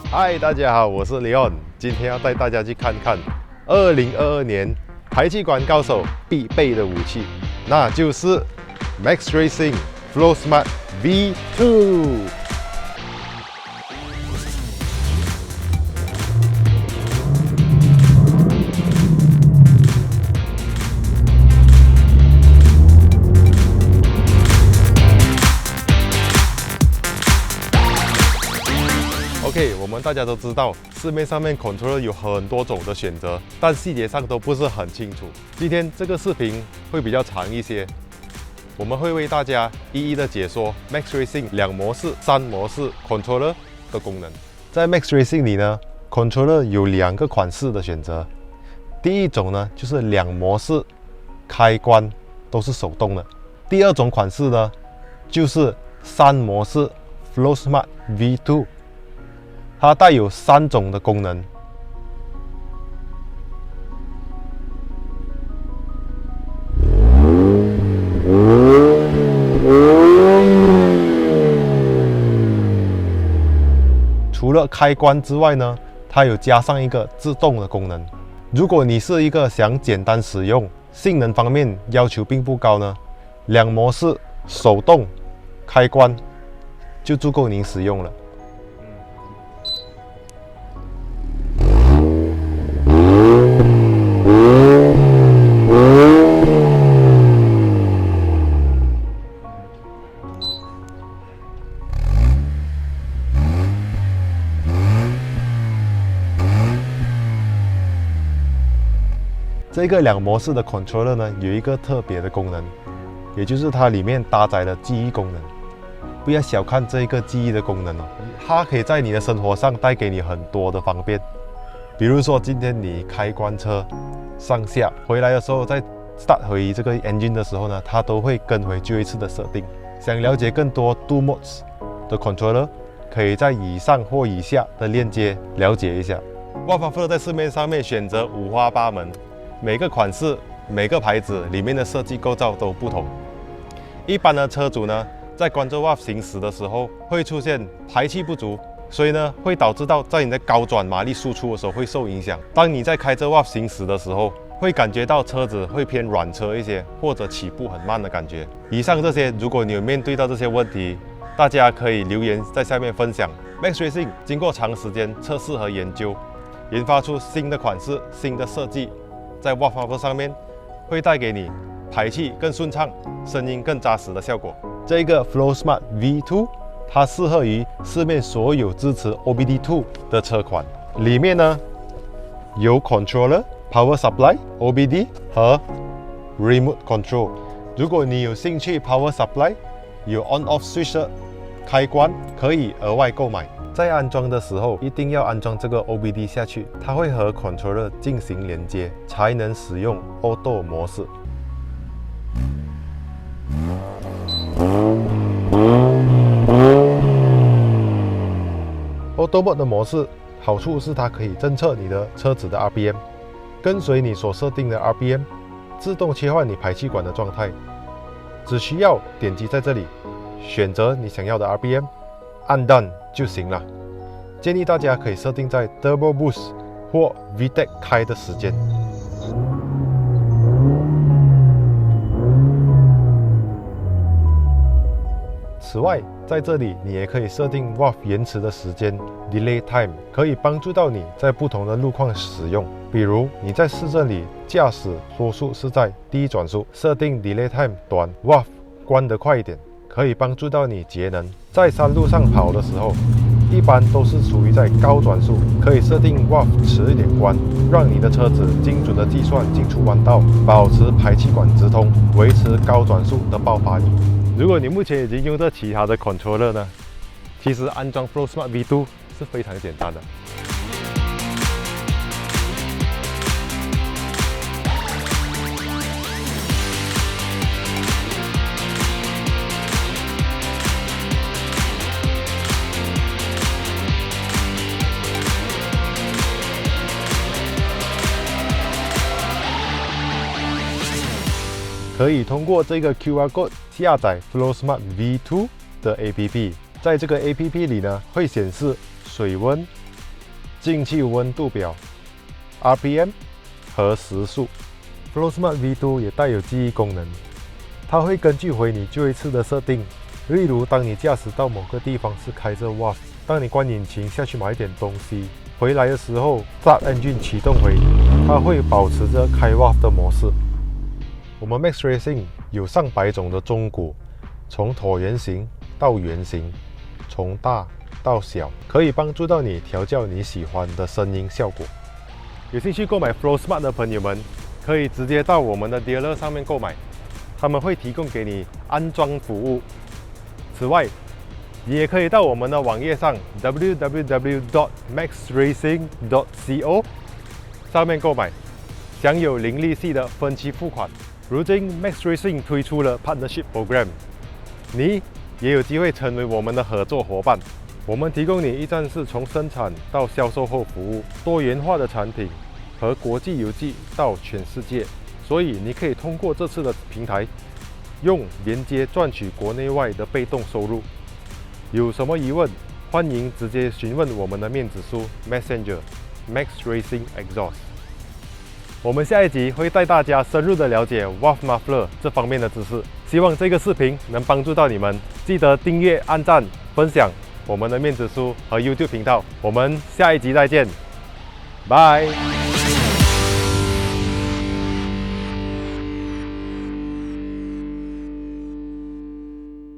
嗨，大家好，我是 Leon， 今天要带大家去看看2022年排气管高手必备的武器，那就是 Max Racing Flow Smart V2。OK， 我们大家都知道，市面上面 controller 有很多种的选择，但细节上都不是很清楚。今天这个视频会比较长一些，我们会为大家一一的解说 Max Racing 2模式、3模式 controller 的功能。在 Max Racing 里呢 ，controller 有2个款式的选择。第一种呢，就是2模式开关都是手动的。第二种款式呢，就是3模式 Flow Smart V2。它带有3种的功能。除了开关之外呢，它有加上一个自动的功能。如果你是一个想简单使用，性能方面要求并不高呢，2模式手动开关就足够您使用了。这个2模式的 controller 呢，有一个特别的功能，也就是它里面搭载了记忆功能。不要小看这个记忆的功能哦，它可以在你的生活上带给你很多的方便。比如说，今天你开关车上下回来的时候，在 start 回这个 engine 的时候呢，它都会跟回旧一次的设定。想了解更多 2 modes 的 controller， 可以在以上或以下的链接了解一下。Watt在市面上面选择五花八门。每个款式、每个牌子里面的设计构造都不同。一般的车主呢，在关着 WAV 行驶的时候，会出现排气不足，所以呢，会导致到在你的高转马力输出的时候会受影响。当你在开着 WAV 行驶的时候，会感觉到车子会偏软车一些，或者起步很慢的感觉。以上这些，如果你有面对到这些问题，大家可以留言在下面分享。Max Racing 经过长时间测试和研究，研发出新的款式、新的设计。在 Watt 上面会带给你排气更顺畅、声音更扎实的效果。这个 Flow Smart V2 它适合于市面所有支持 OBD2 的车款。里面呢有 Controller、Power Supply、OBD 和 Remote Control。如果你有兴趣 Power Supply 有 On/Off Switch 的开关，可以额外购买。在安装的时候，一定要安装这个 OBD 下去，它会和 controller 进行连接，才能使用 Auto 模式。Auto Mode 的模式好处是它可以侦测你的车子的 RPM， 跟随你所设定的 RPM， 自动切换你排气管的状态。只需要点击在这里，选择你想要的 RPM， 按 Done 就行了。建议大家可以设定在 Turbo Boost 或 VTEC 开的时间。此外，在这里你也可以设定 WAV 延迟的时间 Delay Time， 可以帮助到你在不同的路况使用。比如你在市镇里驾驶，多数是在低转速，设定 Delay Time 短 ，WAV 关得快一点，可以帮助到你节能。在山路上跑的时候，一般都是处于在高转速，可以设定 WAV 迟一点关，让你的车子精准的计算进出弯道，保持排气管直通，维持高转速的爆发力。如果你目前已经用着其他的 controller 呢，其实安装 Flow Smart V2 是非常简单的。可以通过这个 QR code 下载 Flow Smart V2 的 APP。在这个 APP 里呢，会显示水温、进气温度表、RPM 和时速。FlowSmart V2 也带有记忆功能，它会根据回你旧一次的设定，例如当你驾驶到某个地方是开着 WAF， 当你关引擎下去买一点东西，回来的时候 Start Engine 启动回，它会保持着开 WAF 的模式。我们 Max Racing 有上百种的中果，从椭圆形到圆形，从大到小，可以帮助到你调教你喜欢的声音效果。有兴趣购买 FlowSmart 的朋友们，可以直接到我们的 dealer 上面购买，他们会提供给你安装服务。此外，你也可以到我们的网页上 www.maxracing.co 上面购买，享有零利息的分期付款。如今 Max Racing 推出了 Partnership Program， 你也有机会成为我们的合作伙伴。我们提供你一站式从生产到销售后服务，多元化的产品和国际邮寄到全世界，所以你可以通过这次的平台，用连接赚取国内外的被动收入。有什么疑问，欢迎直接询问我们的面子书 Messenger Max Racing Exhaust。我们下一集会带大家深入的了解 WAF Muffler 这方面的知识，希望这个视频能帮助到你们。记得订阅、按赞、分享我们的面子书和 YouTube 频道。我们下一集再见，拜。